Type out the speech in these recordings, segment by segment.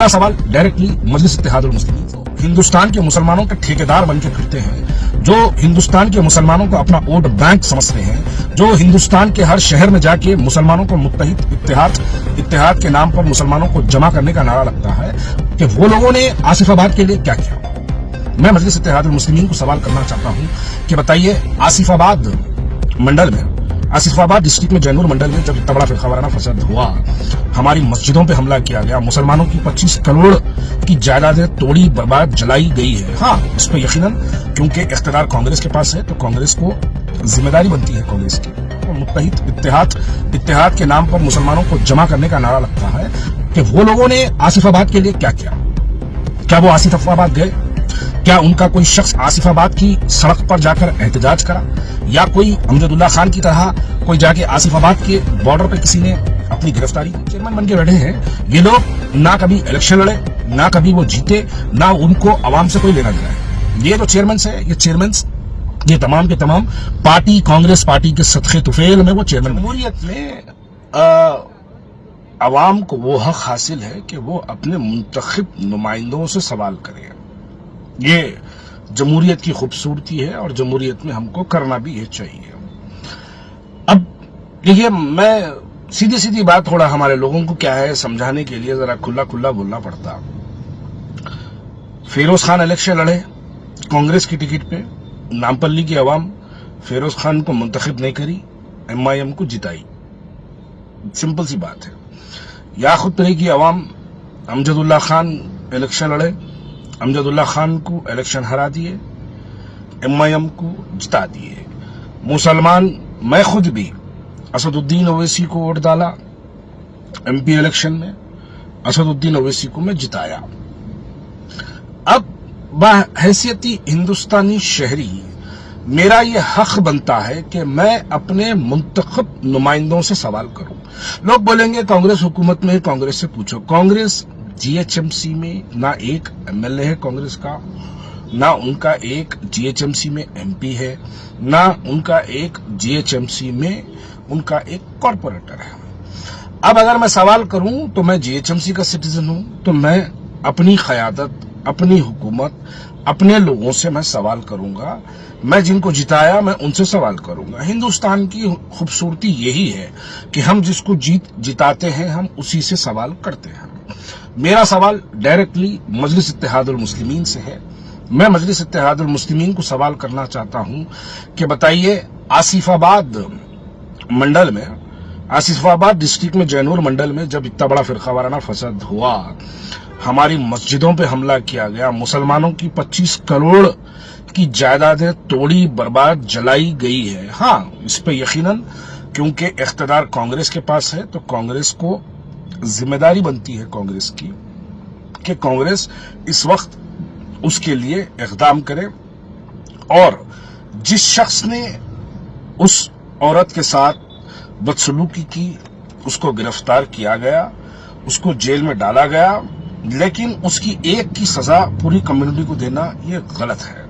सवाल डायरेक्टली मजलिस इत्तेहादुल मुस्लिमीन को, हिंदुस्तान के मुसलमानों के ठेकेदार बन के फिरते हैं, जो हिंदुस्तान के मुसलमानों को अपना वोट बैंक समझते हैं, जो हिंदुस्तान के हर शहर में जाके मुसलमानों को मुत्तहिद इत्तेहाद के नाम पर मुसलमानों को जमा करने का नारा लगता है कि वो लोगों ने आसिफाबाद के लिए क्या किया। मैं मजलिस इत्तेहादुल मुस्लिमीन को सवाल करना चाहता हूं कि बताइए, आसिफाबाद डिस्ट्रिक्ट में जैनूर मंडल में जब इतना बड़ा फिरका वाराना फसाद हुआ, हमारी मस्जिदों पे हमला किया गया, मुसलमानों की 25 करोड़ की जायदादें तोड़ी बर्बाद जलाई गई है। हाँ, इस पर यकीनन क्योंकि इख्तियार कांग्रेस के पास है तो कांग्रेस को जिम्मेदारी बनती है कांग्रेस की। तो मुत्तहिद इत्तेहाद के नाम पर मुसलमानों को जमा करने का नारा लगता है कि वो लोगों ने आसिफाबाद के लिए क्या किया। क्या वो आसिफाबाद गए? क्या उनका कोई शख्स आसिफाबाद की सड़क पर जाकर एहतजाज करा, या कोई अमजदुल्ला खान की तरह कोई जाके आसिफाबाद के बॉर्डर पे किसी ने अपनी गिरफ्तारी? चेयरमैन बन के बैठे हैं ये लोग, ना कभी इलेक्शन लड़े, ना कभी वो जीते, ना उनको आवाम से कोई लेना देना है। ये जो चेयरमैन है, ये तमाम के तमाम कांग्रेस पार्टी के सदक़े तुफेल में वो चेयरमैन। जमहूरियत में आवाम को वो हक हासिल है कि वो अपने मुंतखब नुमाइंदों से सवाल करे। ये जमहूरियत की खूबसूरती है और जमहूरियत में हमको करना भी ये चाहिए। अब देखिए, मैं सीधी बात, थोड़ा हमारे लोगों को क्या है समझाने के लिए जरा खुला बोलना पड़ता। फिरोज खान इलेक्शन लड़े कांग्रेस की टिकट पे, नामपल्ली की आवाम फिरोज खान को मुंतखब नहीं करी, MIM को जिताई। सिंपल सी बात है। याकूब तरी की आवाम अमजदुल्ला खान इलेक्शन लड़े, अमजदुल्ला खान को इलेक्शन हरा दिए, MIM को जिता दिए। मुसलमान, मैं खुद भी असदुद्दीन ओवैसी को वोट डाला MP इलेक्शन में, असदुद्दीन ओवैसी को मैं जिताया। अब बहैसियती हिंदुस्तानी शहरी मेरा ये हक बनता है कि मैं अपने मुंतखब नुमाइंदों से सवाल करूं। लोग बोलेंगे कांग्रेस हुकूमत में, कांग्रेस से पूछो। कांग्रेस GHMC में ना एक MLA है कांग्रेस का, ना उनका एक GHMC में MP है, ना उनका एक GHMC में उनका एक कॉर्पोरेटर है। अब अगर मैं सवाल करूं तो मैं GHMC का सिटीजन हूं, तो मैं अपनी क़यादत, अपनी हुकूमत, अपने लोगों से मैं सवाल करूंगा। मैं जिनको जिताया मैं उनसे सवाल करूंगा। हिंदुस्तान की खूबसूरती यही है कि हम जिसको जिताते हैं हम उसी से सवाल करते हैं। मेरा सवाल डायरेक्टली मजलिस इत्तेहादुल मुस्लिमीन से है। मैं मजलिस इत्तेहादुल मुस्लिमीन को सवाल करना चाहता हूं कि बताइए, आसिफाबाद डिस्ट्रिक्ट में जैनूर मंडल में जब इतना बड़ा फिरका वाराना फसाद हुआ, हमारी मस्जिदों पे हमला किया गया, मुसलमानों की 25 करोड़ की जायदादें तोड़ी बर्बाद जलाई गई है। हाँ, इस पे यकीनन क्योंकि इख्तियार कांग्रेस के पास है तो कांग्रेस को जिम्मेदारी बनती है कांग्रेस की कि कांग्रेस इस वक्त उसके लिए इक़दाम करे, और जिस शख्स ने उस औरत के साथ बदसलूकी की उसको गिरफ्तार किया गया, उसको जेल में डाला गया, लेकिन उसकी एक की सजा पूरी कम्युनिटी को देना ये गलत है।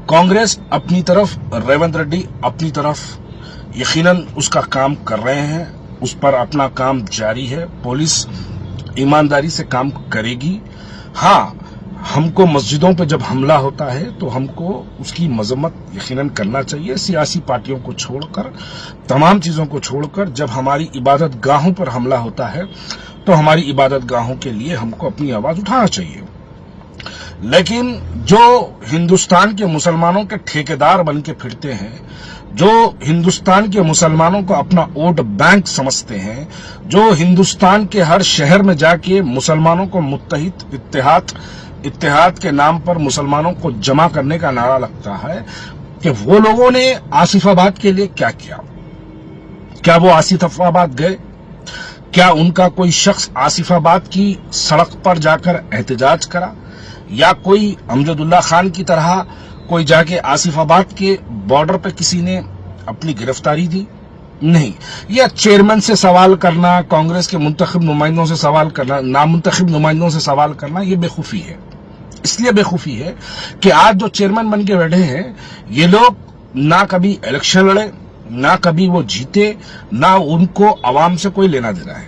कांग्रेस अपनी तरफ, रेवंत रेड्डी अपनी तरफ यकीनन उसका काम कर रहे हैं, उस पर अपना काम जारी है। पुलिस ईमानदारी से काम करेगी। हाँ, हमको मस्जिदों पे जब हमला होता है तो हमको उसकी मजम्मत यकीनन करना चाहिए। सियासी पार्टियों को छोड़कर, तमाम चीजों को छोड़कर, जब हमारी इबादत गाहों पर हमला होता है तो हमारी इबादत गाहों के लिए हमको अपनी आवाज उठाना चाहिए। लेकिन जो हिंदुस्तान के मुसलमानों के ठेकेदार बन के फिरते हैं, जो हिंदुस्तान के मुसलमानों को अपना वोट बैंक समझते हैं, जो हिंदुस्तान के हर शहर में जाके मुसलमानों को मुत्तहिद इत्तेहाद के नाम पर मुसलमानों को जमा करने का नारा लगता है, कि वो लोगों ने आसिफाबाद के लिए क्या किया। क्या वो आसिफाबाद गए? क्या उनका कोई शख्स आसिफाबाद की सड़क पर जाकर एहतजाज करा, या कोई अमजदुल्ला खान की तरह कोई जाके आसिफाबाद के बॉर्डर पे किसी ने अपनी गिरफ्तारी दी? नहीं। या चेयरमैन से सवाल करना, कांग्रेस के मुंतखब नुमाइंदों से सवाल करना, नामुंतखब नुमाइंदों से सवाल करना, ये बेखूफी है। इसलिए बेखूफी है कि आज जो चेयरमैन बन के बैठे हैं ये लोग, ना कभी इलेक्शन लड़े, ना कभी वो जीते, ना उनको आवाम से कोई लेना देना है।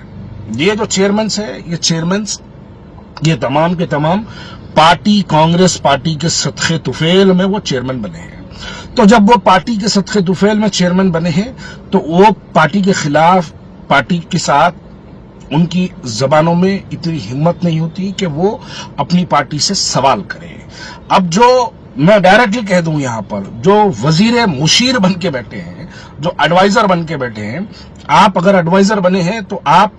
ये जो चेयरमैन है, ये चेयरमैन یہ تمام کے تمام پارٹی کانگریس پارٹی کے صدقے طفیل میں وہ چیئرمین بنے ہیں. تو جب وہ پارٹی کے صدقے طفیل میں چیئرمین بنے ہیں تو وہ پارٹی کے خلاف، پارٹی کے ساتھ ان کی زبانوں میں اتنی ہمت نہیں ہوتی کہ وہ اپنی پارٹی سے سوال کریں. اب جو میں ڈائریکٹلی کہہ دوں یہاں پر، جو وزیر مشیر بن کے بیٹھے ہیں، جو ایڈوائزر بن کے بیٹھے ہیں، آپ اگر ایڈوائزر بنے ہیں تو آپ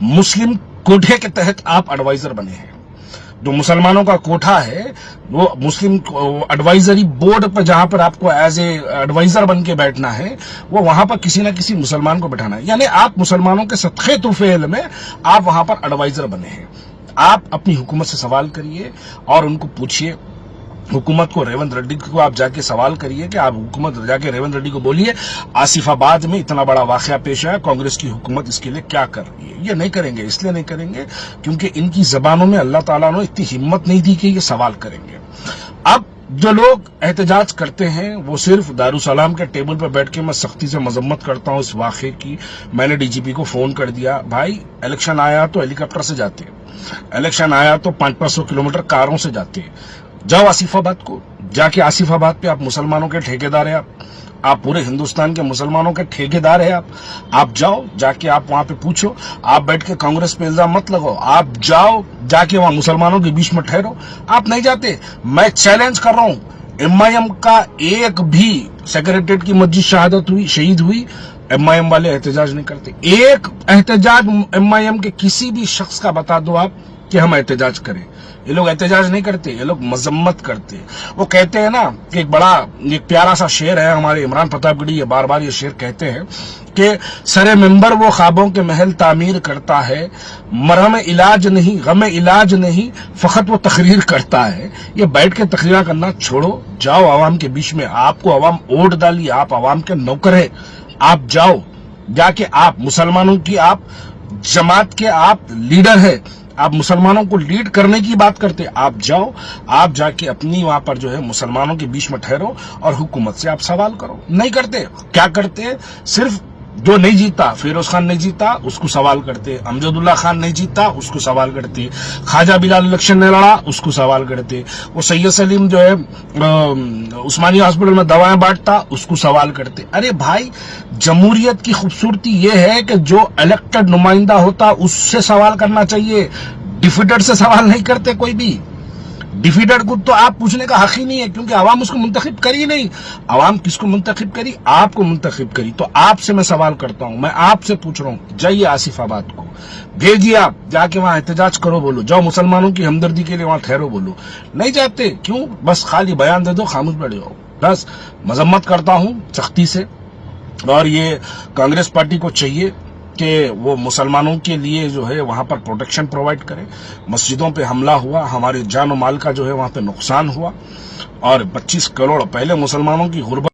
مسلم کوٹھے کے تحت آپ ایڈوائزر بنے ہیں. جو مسلمانوں کا کوٹھا ہے وہ مسلم ایڈوائزری بورڈ پر، جہاں پر آپ کو ایز اے ایڈوائزر بن کے بیٹھنا ہے، وہ وہاں پر کسی نہ کسی مسلمان کو بٹھانا ہے. یعنی آپ مسلمانوں کے صدقے طفیل میں آپ وہاں پر ایڈوائزر بنے ہیں. آپ اپنی حکومت سے سوال کریے اور ان کو پوچھیے، حکومت کو، ریونت ریڈی کو آپ جا کے سوال کریے کہ آپ حکومت جا کے ریونت ریڈی کو بولیے آصف آباد میں اتنا بڑا واقعہ پیش آیا، کانگریس کی حکومت اس کے لیے کیا کر رہی ہے. یہ نہیں کریں گے، اس لیے نہیں کریں گے کیونکہ ان کی زبانوں میں اللہ تعالیٰ نے اتنی ہمت نہیں دی کہ یہ سوال کریں گے. اب جو لوگ احتجاج کرتے ہیں وہ صرف دارالسلام کے ٹیبل پر بیٹھ کے، میں سختی سے مذمت کرتا ہوں اس واقعے کی. میں نے ڈی جی پی کو فون کر دیا، بھائی الیکشن آیا تو ہیلی کاپٹر سے جاتے، الیکشن آیا تو 500 کلومیٹر کاروں سے جاتے. جاؤ آصف آباد کو، جا کے آصف آباد پہ آپ مسلمانوں کے ٹھیکیدار ہیں، آپ پورے ہندوستان کے مسلمانوں کے ٹھیکیدار ہیں. آپ جاؤ، جا کے آپ وہاں پہ پوچھو. آپ بیٹھ کے کانگریس پہ الزام مت لگاؤ، آپ جاؤ جا کے وہاں مسلمانوں کے بیچ میں ٹھہرو. آپ نہیں جاتے، میں چیلنج کر رہا ہوں، ایم آئی ایم کا ایک بھی سیکریٹریٹ کی مسجد شہید ہوئی، ایم آئی ایم والے احتجاج نہیں کرتے. ایک احتجاج ایم آئی ایم کے کسی بھی شخص کا بتا دو آپ کہ ہم احتجاج کریں. یہ لوگ احتجاج نہیں کرتے، یہ لوگ مذمت کرتے. وہ کہتے ہیں نا کہ ایک پیارا سا شعر ہے ہمارے عمران پرتاپ گڑھی، یہ بار بار یہ شعر کہتے ہیں کہ سر ممبر وہ خوابوں کے محل تعمیر کرتا ہے، مرہم علاج نہیں، غم علاج نہیں، فقط وہ تقریر کرتا ہے. یہ بیٹھ کے تقریر کرنا چھوڑو، جاؤ عوام کے بیچ میں. آپ کو عوام ووٹ ڈالی، آپ عوام کے نوکر ہیں. آپ جاؤ، جا کے آپ مسلمانوں کی، آپ جماعت کے آپ لیڈر ہیں، آپ مسلمانوں کو لیڈ کرنے کی بات کرتے. آپ جاؤ، آپ جا کے اپنی وہاں پر جو ہے مسلمانوں کے بیچ میں ٹھہرو اور حکومت سے آپ سوال کرو. نہیں کرتے. کیا کرتے؟ صرف جو نہیں جیتا، فیروز خان نہیں جیتا اس کو سوال کرتے، امجد اللہ خان نہیں جیتا اس کو سوال کرتے، خواجہ بلال الیکشن نہیں لڑا اس کو سوال کرتے، وہ سید سلیم جو ہے عثمانیہ ہاسپٹل میں دوائیں بانٹتا اس کو سوال کرتے. ارے بھائی، جمہوریت کی خوبصورتی یہ ہے کہ جو الیکٹڈ نمائندہ ہوتا اس سے سوال کرنا چاہیے، ڈیفیٹڈ سے سوال نہیں کرتے کوئی بھی. ڈیفیٹڈ کو تو آپ پوچھنے کا حق ہی نہیں ہے کیونکہ عوام اس کو منتخب کری نہیں. عوام کس کو منتخب کری؟ آپ کو منتخب کری. تو آپ سے میں سوال کرتا ہوں، میں آپ سے پوچھ رہا ہوں، جائیے آصف آباد کو، بھیجیے، آپ جا کے وہاں احتجاج کرو، بولو، جاؤ مسلمانوں کی ہمدردی کے لیے وہاں ٹھہرو، بولو. نہیں جاتے کیوں؟ بس خالی بیان دے دو، خاموش بیٹھ جاؤ. بس مذمت کرتا ہوں سختی سے. اور یہ کانگریس پارٹی کو چاہیے کہ وہ مسلمانوں کے لیے جو ہے وہاں پر پروٹیکشن پرووائڈ کرے. مسجدوں پہ حملہ ہوا، ہمارے جان و مال کا جو ہے وہاں پہ نقصان ہوا، اور 25 کروڑ پہلے مسلمانوں کی غربت